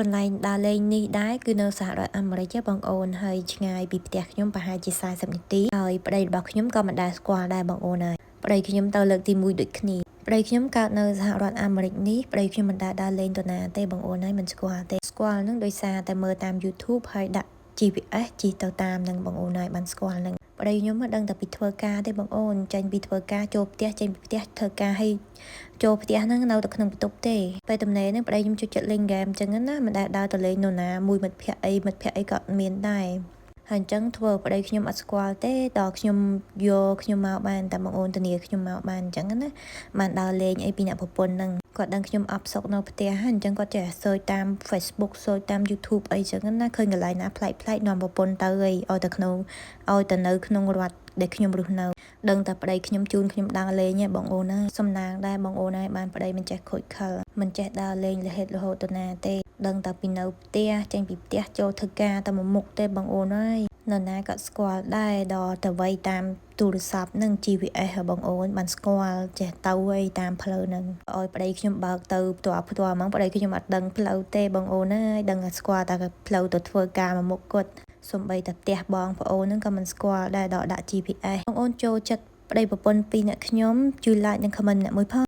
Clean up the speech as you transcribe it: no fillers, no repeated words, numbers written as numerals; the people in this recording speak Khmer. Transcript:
កន្លែងដើរលេងនេះដែរគឺនៅសហរដ្ឋអាមេរិកបងអូនហើយឆ្ងាយពីផ្ទះខ្ញុំប្រហែលជា40នាទីហើយប្តីរបស់ខ្ញុំក៏មិនដែលស្គាល់ដែរបងអូនហើយប្តីខ្ញុំទៅលើកទី1ដូចគ្នាប្តីខ្ញុំកើតនៅសហរដ្ឋអាមេរិកនេះប្តីខ្ញុំមិនដែលដើរលេងទៅណាទេបងអូនហើយមិនស្គាល់ទេស្គាល់នឹងដោយសារតែមើលតាម YouTube ហើយដាក់ GPS ជិះទៅតាមនឹងបងអូនហើយបានស្គាល់នឹងប្តីខ្ញុំមិនដឹងតែពីធ្វើការទេបងអូនចេញពីធ្វើការចូលផ្ទះចេញពីផ្ទះធ្វើការហើយចូលផ្ទះហ្នឹងនៅតែក្នុងបន្ទប់ទេពេលទំនេរហ្នឹងប្តីខ្ញុំជួយចិត្តលេងហ្គេមអញ្ចឹងណាមិនដែលដើរទៅលេងនរណាមួយមិត្តភ័ក្តិអីក៏មានដែរហើយអញ្ចឹងធ្វើប្តីខ្ញុំអត់ស្គាល់ទេដល់ខ្ញុំយកខ្ញុំមកបានតែបងអូនធានាខ្ញុំមកបានអញ្ចឹងណាបានដើរលេងអីពីអ្នកប្រពន្ធហ្នឹងគាត់ដឹងខ្ញុំអប់សុកនៅផ្ទះហើយអញ្ចឹងគាត់ចេះសើចតាម Facebook សើចតាម YouTube អីចឹងណាឃើញកន្លែងណាប្លែកនាំប្រពន្ធទៅអីឲ្យទៅនៅក្នុងរដ្ឋដែលខ្ញុំរស់នៅដឹងតែប្តីខ្ញុំជូនខ្ញុំដើរលេងឯងបងអូនហើយសំណាងដែរបងអូនហើយបានប្តីមិនចេះខូចខលមិនចេះដើរលេងរហេតុរហូតទៅណាទេដឹងតែពីនៅផ្ទះចេញពីផ្ទះចូលធ្វើការតែមួយមុខទេបងអូនហើយនរណាក៏ស្គាល់ដែរដល់ទៅវ័យតាមទូរស័ព្ទនឹង GPS បងអូនបានស្គាល់ចេះទៅអីតាមផ្លូវហ្នឹងឲ្យប្តីខ្ញុំបើកទៅផ្ទាល់ហ្មងប្តីខ្ញុំអត់ដឹងផ្លូវទេបងអូនហើយដឹងតែស្គាល់តែផ្លូវទៅធ្វើការមួយមុខគាត់សំបីតែផ្ទះបងប្អូនហ្នឹងក៏មិនស្គាល់ដែរដល់ដាក់ GPS បងអូនចូលចិត្តប្តីប្រពន្ធពីរអ្នកខ្ញុំជួយ like និង comment អ្នកមួយផង